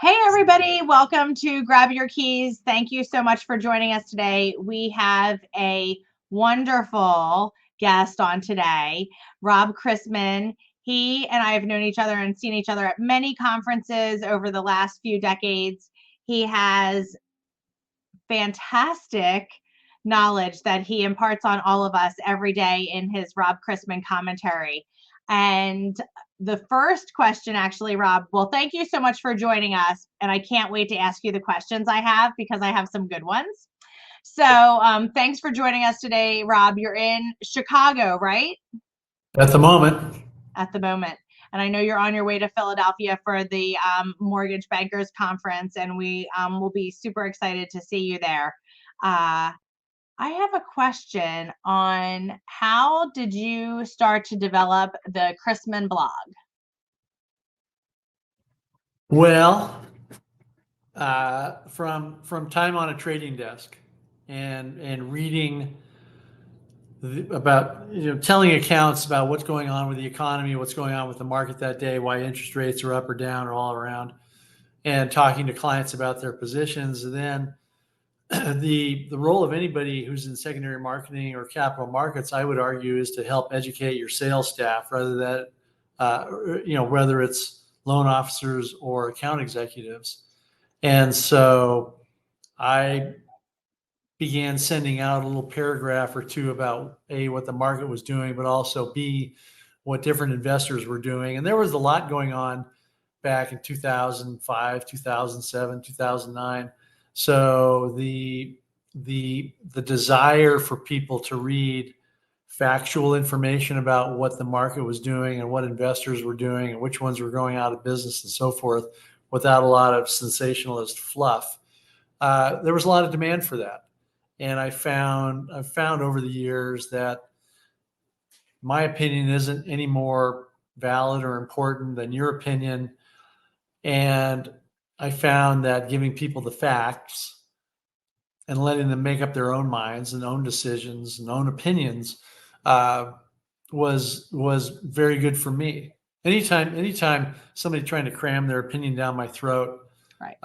Hey, everybody. Welcome to Grab Your Keys. Thank you so much for joining us today. We have a wonderful guest on today, Rob Chrisman. He and I have known each other and seen each other at many conferences over the last few decades. He has fantastic knowledge that he imparts on all of us every day in his Rob Chrisman Commentary. And the first question, actually, Rob, well, thank you so much for joining us. And I can't wait to ask you the questions I have because I have some good ones. So thanks for joining us today, Rob. You're in Chicago, right? At the moment. At the moment. And I know you're on your way to Philadelphia for the Mortgage Bankers Conference, and we will be super excited to see you there. I have a question on how did you start to develop the Chrisman blog? Well, from time on a trading desk and reading about, telling accounts about what's going on with the economy, what's going on with the market that day, why interest rates are up or down or all around, and talking to clients about their positions. And then the role of anybody who's in secondary marketing or capital markets, I would argue, is to help educate your sales staff, whether it's loan officers or account executives. And so I began sending out a little paragraph or two about A, what the market was doing, but also B, what different investors were doing. And there was a lot going on back in 2005, 2007, 2009. So the desire for people to read factual information about what the market was doing and what investors were doing and which ones were going out of business and so forth, without a lot of sensationalist fluff, there was a lot of demand for that. And I've found over the years that my opinion isn't any more valid or important than your opinion. And I found that giving people the facts and letting them make up their own minds and own decisions and own opinions was very good for me. Anytime somebody trying to cram their opinion down my throat, right.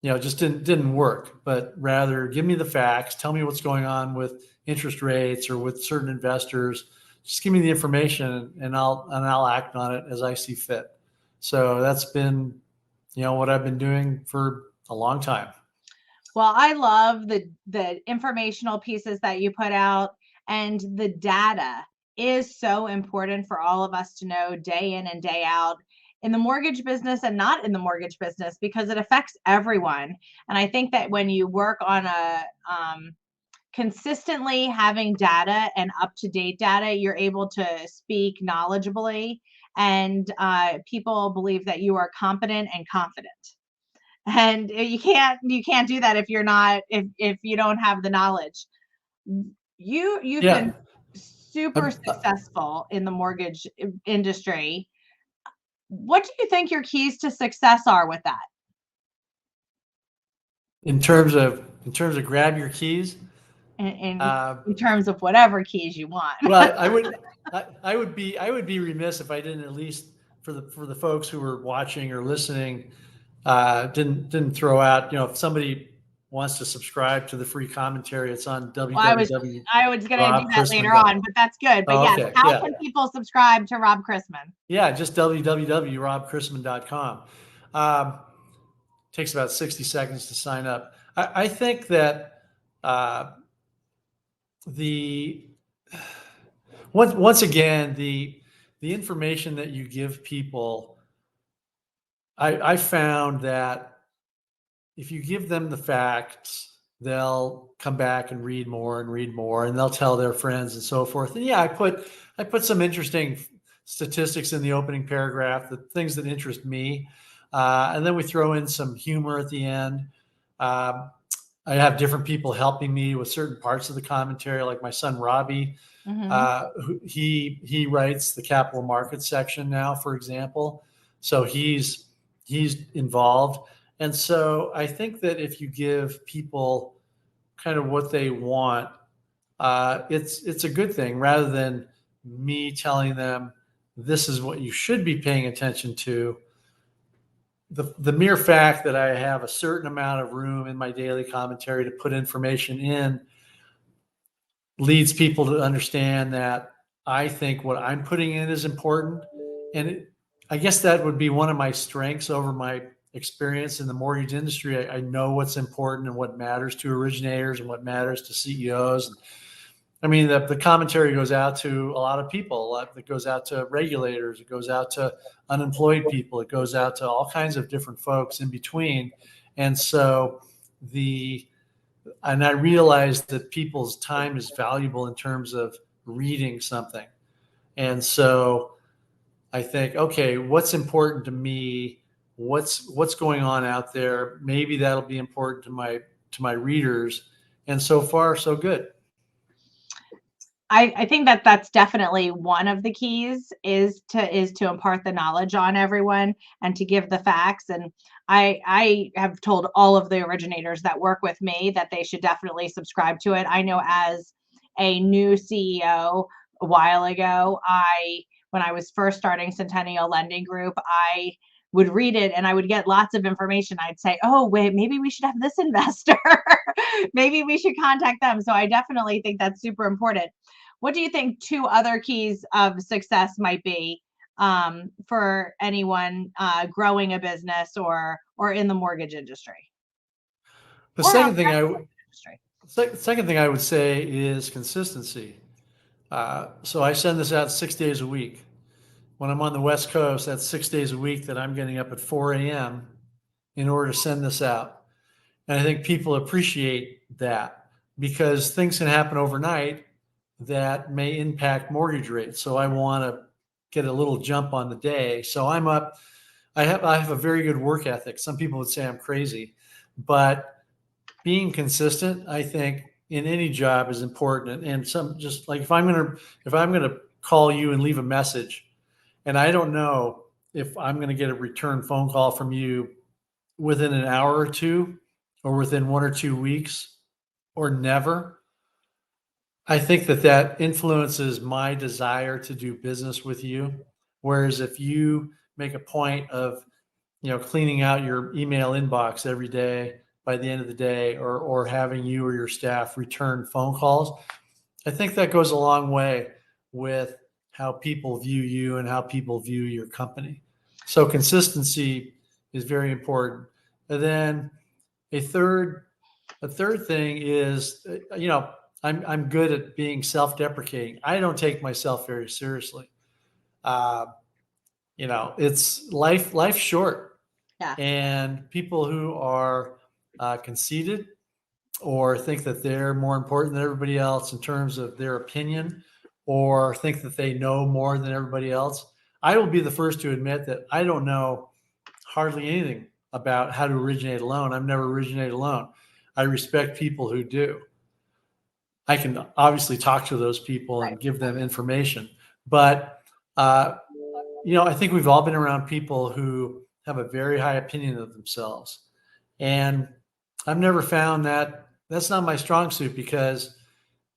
Just didn't work. But rather, give me the facts. Tell me what's going on with interest rates or with certain investors. Just give me the information, and I'll act on it as I see fit. So that's been, what I've been doing for a long time. Well, I love the informational pieces that you put out, and the data is so important for all of us to know day in and day out in the mortgage business and not in the mortgage business, because it affects everyone. And I think that when you work on a consistently having data and up-to-date data, you're able to speak knowledgeably, and people believe that you are competent and confident. And you can't do that if you're not, if you don't have the knowledge. You've been super successful in the mortgage industry. What do you think your keys to success are with that? In terms of grab your keys, In terms of whatever keys you want. Well, I would be remiss if I didn't, at least for the folks who were watching or listening, didn't throw out, if somebody wants to subscribe to the free commentary, it's on www. I was going to do that later on, but that's good. But yes, how can people subscribe to Rob Chrisman? Yeah, just www.robchrisman.com. Takes about 60 seconds to sign up. I think that once again, the information that you give people, I found that if you give them the facts, they'll come back and read more, and they'll tell their friends and so forth. And yeah, I put some interesting statistics in the opening paragraph, the things that interest me, and then we throw in some humor at the end. I have different people helping me with certain parts of the commentary, like my son Robbie. He writes the capital markets section now, for example. So he's involved. And so I think that if you give people kind of what they want, it's a good thing, rather than me telling them this is what you should be paying attention to. the mere fact that I have a certain amount of room in my daily commentary to put information in leads people to understand that I think what I'm putting in is important. And I guess that would be one of my strengths over my experience in the mortgage industry. I know what's important and what matters to originators and what matters to CEOs. And I mean, the commentary goes out to a lot of people. It goes out to regulators. It goes out to unemployed people. It goes out to all kinds of different folks in between. And so I realized that people's time is valuable in terms of reading something. And so I think, okay, what's important to me? What's going on out there? Maybe that'll be important to my readers. And so far, so good. I think that that's definitely one of the keys is to impart the knowledge on everyone and to give the facts. And I have told all of the originators that work with me that they should definitely subscribe to it. I know as a new CEO a while ago, when I was first starting Centennial Lending Group, I would read it and I would get lots of information. I'd say, oh, wait, maybe we should have this investor. Maybe we should contact them. So I definitely think that's super important. What do you think two other keys of success might be for anyone growing a business or in the mortgage industry? The Or second thing industry? second thing I would say is consistency. So I send this out 6 days a week. When I'm on the West Coast, that's 6 days a week that I'm getting up at 4 a.m. in order to send this out. And I think people appreciate that because things can happen overnight that may impact mortgage rates. So I want to get a little jump on the day. So I'm up. I have a very good work ethic. Some people would say I'm crazy, but being consistent, I think, in any job is important. And some just like if I'm gonna call you and leave a message, and I don't know if I'm gonna get a return phone call from you within an hour or two, or within 1 or 2 weeks, or never, I think that influences my desire to do business with you. Whereas if you make a point of, cleaning out your email inbox every day by the end of the day, or having you or your staff return phone calls, I think that goes a long way with how people view you and how people view your company. So consistency is very important. And then a third thing is, I'm good at being self-deprecating. I don't take myself very seriously. It's life's short. Yeah. And people who are conceited or think that they're more important than everybody else in terms of their opinion, or think that they know more than everybody else, I will be the first to admit that I don't know hardly anything about how to originate a loan. I've never originated a loan. I respect people who do. I can obviously talk to those people and give them information, but I think we've all been around people who have a very high opinion of themselves, and I've never found that that's not my strong suit, because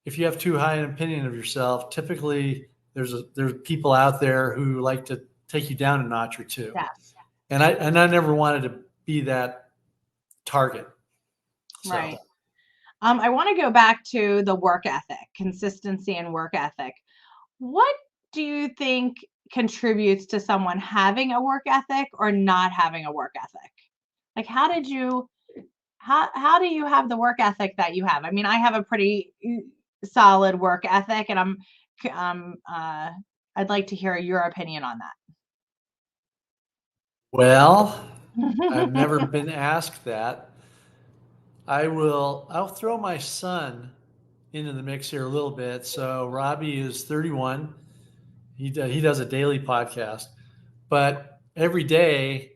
if you have too high an opinion of yourself, typically there's people out there who like to take you down a notch or two. Yes. And I never wanted to be that target. So. Right. I want to go back to the work ethic, consistency and work ethic. What do you think contributes to someone having a work ethic or not having a work ethic? Like, how do you have the work ethic that you have? I mean, I have a pretty solid work ethic, and I'd like to hear your opinion on that. Well, I've never been asked that. I'll throw my son into the mix here a little bit. So Robbie is 31. He does a daily podcast, but every day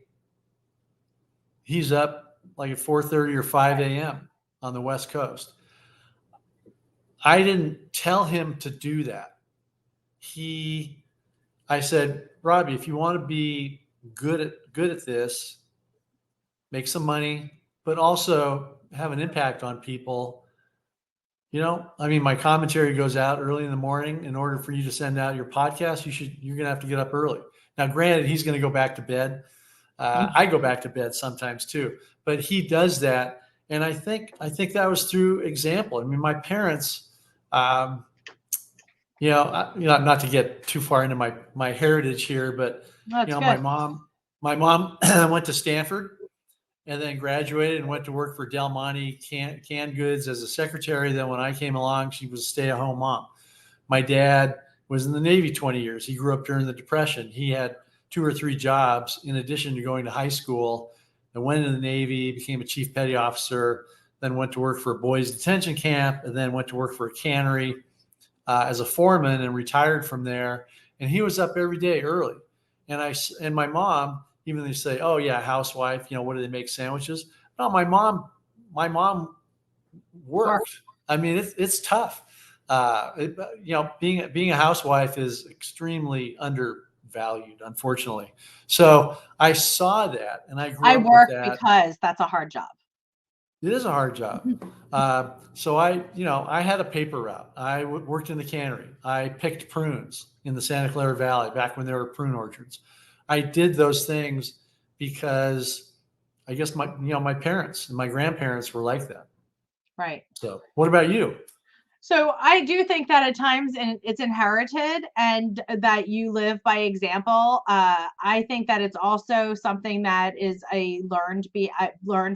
he's up like at 4:30 or 5 a.m. on the West Coast. I didn't tell him to do that. I said, Robbie, if you want to be good at this, make some money, but also have an impact on people. My commentary goes out early in the morning. In order for you to send out your podcast, you're going to have to get up early. Now, granted, he's going to go back to bed I go back to bed sometimes too, but he does that. And I think that was through example. I mean, my parents, um, not to get too far into my heritage here, but That's my good. mom went to Stanford and then graduated and went to work for Del Monte canned goods as a secretary. Then when I came along, she was a stay-at-home mom. My dad was in the Navy 20 years. He grew up during the Depression. He had 2 or 3 jobs in addition to going to high school, and went into the Navy, became a chief petty officer, then went to work for a boys detention camp, and then went to work for a cannery as a foreman and retired from there. And he was up every day early. And my mom, even they say, "Oh yeah, housewife, what do they make sandwiches?" No, my mom Work. worked. I mean, it's tough. Being a housewife is extremely undervalued, unfortunately. So I saw that, and I grew I up with work that. because that's a hard job. It is a hard job. So I had a paper route. I worked in the cannery. I picked prunes in the Santa Clara Valley back when there were prune orchards. I did those things because I guess my parents and my grandparents were like that. Right. So what about you? So I do think that at times and it's inherited and that you live by example. I think that it's also something that is a learned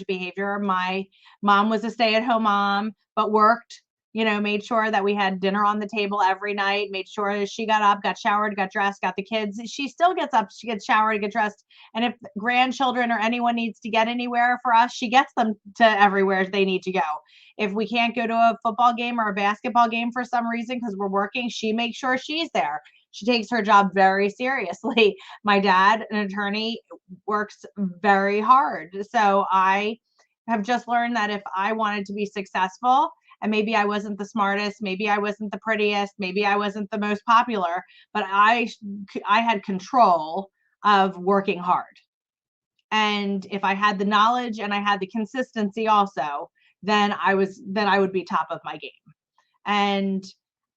behavior. My mom was a stay-at-home mom, but worked. Made sure that we had dinner on the table every night. Made sure she got up, got showered, got dressed, got the kids. She still gets up, she gets showered, get dressed, and if grandchildren or anyone needs to get anywhere for us, she gets them to everywhere they need to go. If we can't go to a football game or a basketball game for some reason because we're working, she makes sure she's there. She takes her job very seriously. My dad, an attorney, works very hard. So I have just learned that if I wanted to be successful, and maybe I wasn't the smartest, maybe I wasn't the prettiest, maybe I wasn't the most popular, but I had control of working hard. And if I had the knowledge and I had the consistency also, then I would be top of my game. And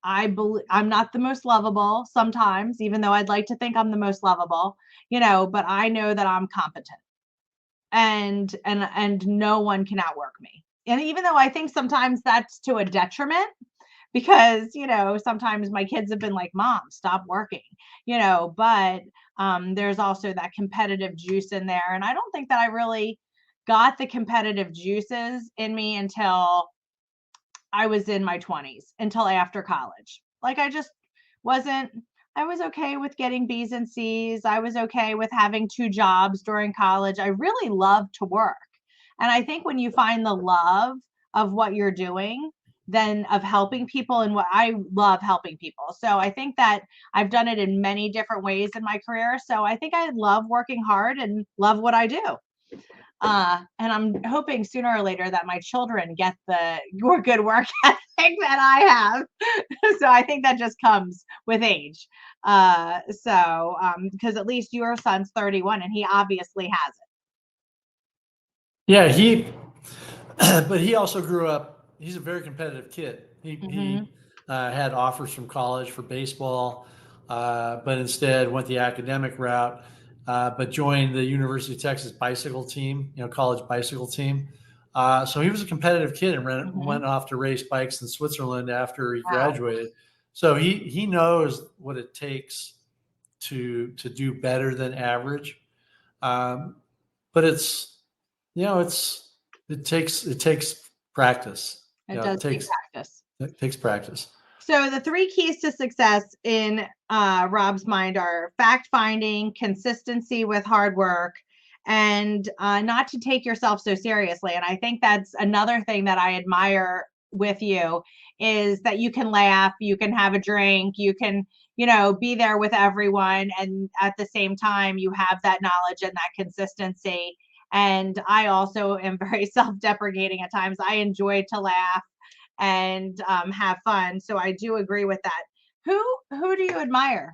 I'm not the most lovable sometimes, even though I'd like to think I'm the most lovable, but I know that I'm competent and no one can outwork me. And even though I think sometimes that's to a detriment, because sometimes my kids have been like, "Mom, stop working," but there's also that competitive juice in there, and I don't think that I really got the competitive juices in me until I was in my 20s, until after college. Like I just wasn't I was okay with getting B's and C's. I was okay with having 2 jobs during college. I really loved to work. And I think when you find the love of what you're doing, then of helping people, and what I love helping people. So I think that I've done it in many different ways in my career. So I think I love working hard and love what I do. And I'm hoping sooner or later that my children get the your good work ethic that I have. So I think that just comes with age. Because at least your son's 31 and he obviously has Yeah, but he also grew up. He's a very competitive kid. He it. he had offers from college for baseball, but instead went the academic route. But joined the University of Texas bicycle team, college bicycle team. So he was a competitive kid and went off to race bikes in Switzerland after he Wow. graduated. So he knows what it takes to do better than average. Um, but it takes practice. It does It take takes practice. it takes practice. So the 3 keys to success in Rob's mind are fact finding, consistency with hard work, and not to take yourself so seriously. And I think that's another thing that I admire with you is that you can laugh, you can have a drink, you can, be there with everyone. And at the same time, you have that knowledge and that consistency. And I also am very self deprecating at times. I enjoy to laugh and have fun. So I do agree with that. Who do you admire?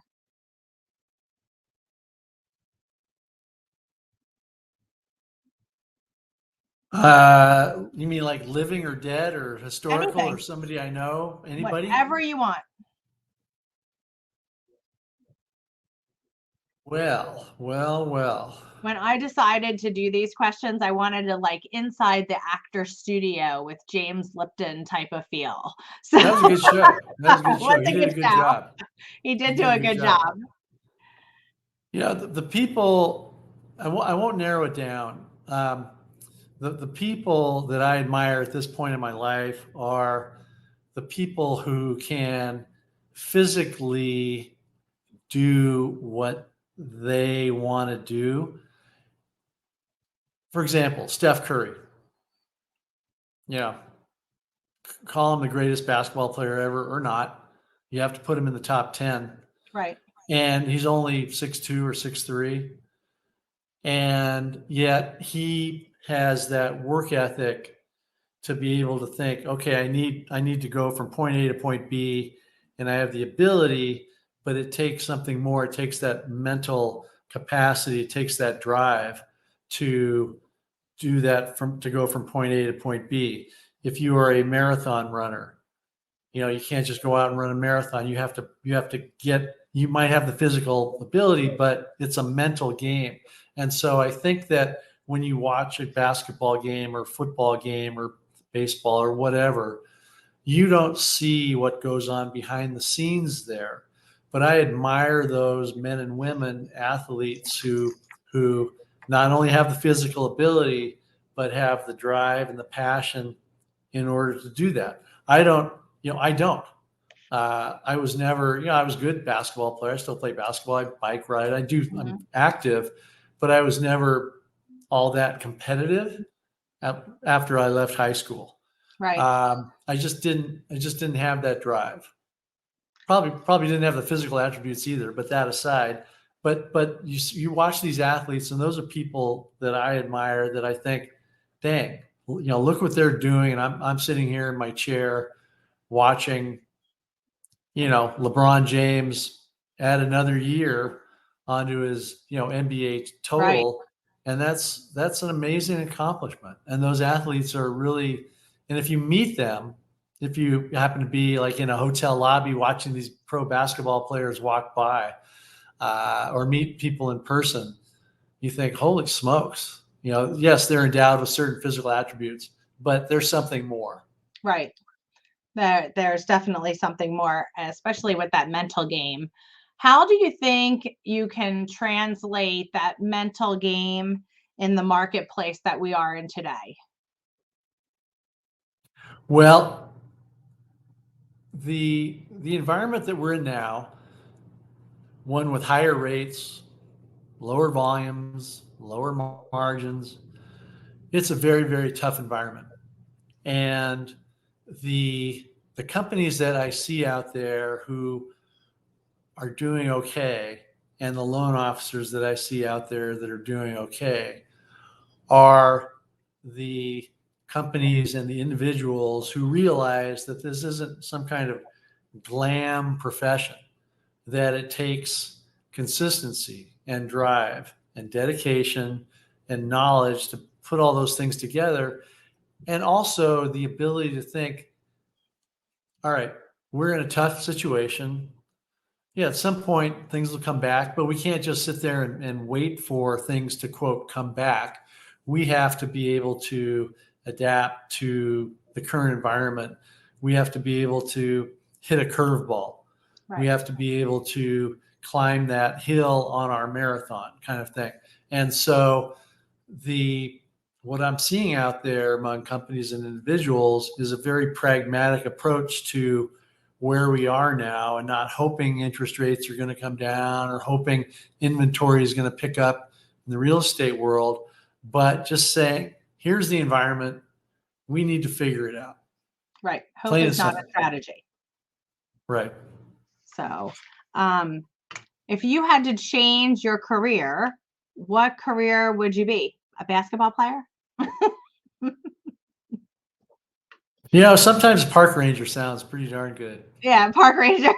You mean like living or dead or historical or Anything, somebody I know? Anybody? whatever you want. Well. When I decided to do these questions, I wanted to like inside the actor studio with James Lipton type of feel. So That was a good show. That was a good it was show. a He did good a good show. job. He He did do did a a good good job. job. The people, I won't narrow it down. The people that I admire at this point in my life are the people who can physically do what they want to do. For example, Steph Curry. Yeah, call him the greatest basketball player ever or not. You have to put him in the top 10. Right. And he's only 6'2" or 6'3". And yet he has that work ethic to be able to think, okay, I need to go from point A to point B, and I have the ability, but it takes something more. It takes that mental capacity, it takes that drive to do that, to go from point A to point B. If you are a marathon runner, you can't just go out and run a marathon. You have to you might have the physical ability, but it's a mental game. And so I think that when you watch a basketball game or football game or baseball or whatever, you don't see what goes on behind the scenes there. But I admire those men and women athletes who not only have the physical ability, but have the drive and the passion in order to do that. I don't. I was never, I was a good basketball player. I still play basketball. I bike ride. I'm active, but I was never all that competitive after I left high school. Right. I just didn't have that drive. Probably didn't have the physical attributes either, but that aside, but you watch these athletes, and those are people that I admire, that I think, dang, look what they're doing. And I'm sitting here in my chair watching, LeBron James add another year onto his, NBA total. Right. And that's an amazing accomplishment. And those athletes are really, and if you meet them, if you happen to be like in a hotel lobby watching these pro basketball players walk by, or meet people in person, you think, holy smokes, yes, they're endowed with certain physical attributes, but there's something more. Right. There's definitely something more, especially with that mental game. How do you think you can translate that mental game in the marketplace that we are in today? Well, the environment that we're in now, one with higher rates, lower volumes, lower margins, it's a very, very tough environment. And the companies that I see out there who are doing okay, and the loan officers that I see out there that are doing okay, are the companies and the individuals who realize that this isn't some kind of glam profession, that it takes consistency and drive and dedication and knowledge to put all those things together. And also the ability to think, all right, we're in a tough situation. Yeah, at some point things will come back, but we can't just sit there and wait for things to, quote, come back. We have to be able to adapt to the current environment. We have to be able to hit a curveball. Right. We have to be able to climb that hill on our marathon, kind of thing. And so what I'm seeing out there among companies and individuals is a very pragmatic approach to where we are now, and not hoping interest rates are going to come down or hoping inventory is going to pick up in the real estate world, but just saying, here's the environment. We need to figure it out. Right. Hope Plain is and not a simple. strategy. Right. So, if you had to change your career, what career would you be? A basketball player? Sometimes park ranger sounds pretty darn good. Yeah, park ranger.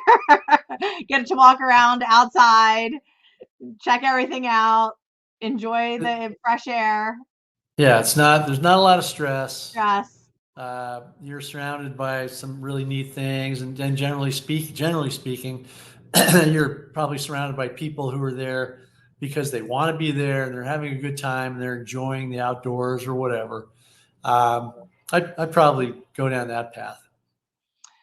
Get to walk around outside, check everything out, enjoy the fresh air. Yeah, there's not a lot of stress. Yes. You're surrounded by some really neat things, and generally speaking, you're probably surrounded by people who are there because they want to be there and they're having a good time and they're enjoying the outdoors or whatever. I'd probably go down that path.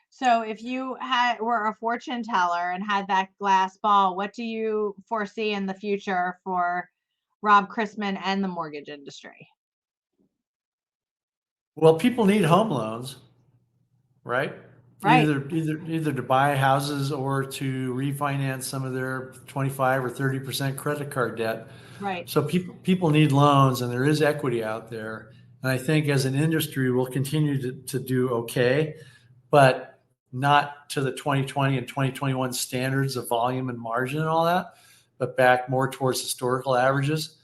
So if you were a fortune teller and had that glass ball, what do you foresee in the future for Rob Chrisman and the mortgage industry? Well, people need home loans, right? Right, Either to buy houses or to refinance some of their 25 or 30% credit card debt. right. So people need loans, and there is equity out there. And I think as an industry, we'll continue to do okay, but not to the 2020 and 2021 standards of volume and margin and all that, but back more towards historical averages.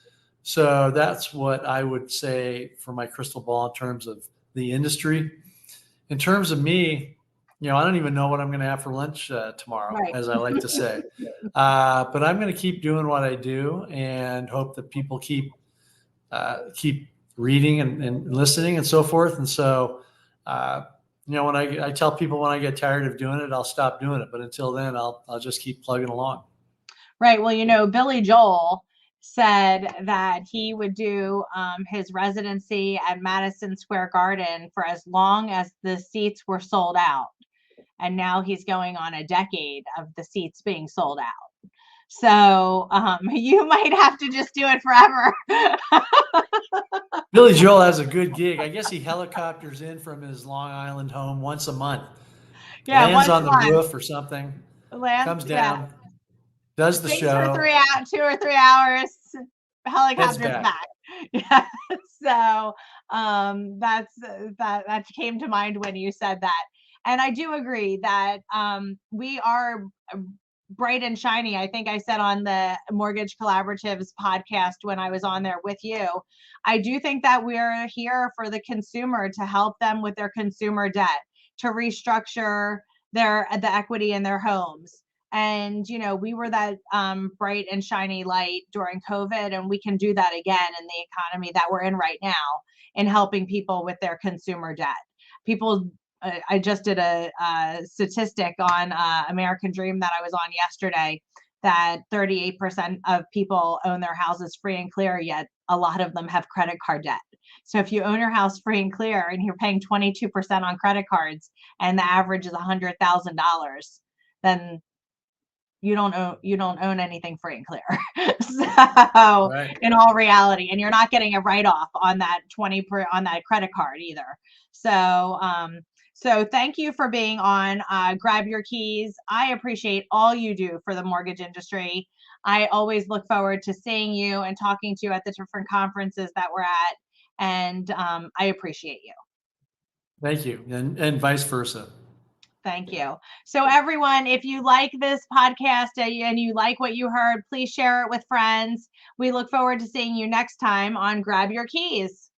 So that's what I would say for my crystal ball in terms of the industry. In terms of me, I don't even know what I'm going to have for lunch tomorrow, Right. as I like to say. But I'm going to keep doing what I do and hope that people keep reading and listening and so forth. And so, when I tell people when I get tired of doing it, I'll stop doing it. But until then, I'll just keep plugging along. Right. Well, Billy Joel said that he would do his residency at Madison Square Garden for as long as the seats were sold out. And now he's going on a decade of the seats being sold out. So you might have to just do it forever. Billy Joel has a good gig. I guess he helicopters in from his Long Island home once a month, Yeah, lands once on a the month. roof or something, Lance, comes yeah. down, does the Sings for show, 2 or 3 hours, heads helicopters back. back. Yeah. So that came to mind when you said that. And I do agree that we are bright and shiny. I think I said on the Mortgage Collaboratives podcast when I was on there with you, I do think that we're here for the consumer to help them with their consumer debt, to restructure the equity in their homes. And we were that bright and shiny light during COVID, and we can do that again in the economy that we're in right now in helping people with their consumer debt. People I just did a statistic on American Dream that I was on yesterday that 38% of people own their houses free and clear, yet a lot of them have credit card debt. So if you own your house free and clear and you're paying 22% on credit cards and the average is $100,000, then you don't own anything free and clear. So Right. in all reality, and you're not getting a write-off on that on that credit card either. So thank you for being on Grab Your Keys. I appreciate all you do for the mortgage industry. I always look forward to seeing you and talking to you at the different conferences that we're at. And I appreciate you. Thank you. And vice versa. Thank you. So everyone, if you like this podcast and you like what you heard, please share it with friends. We look forward to seeing you next time on Grab Your Keys.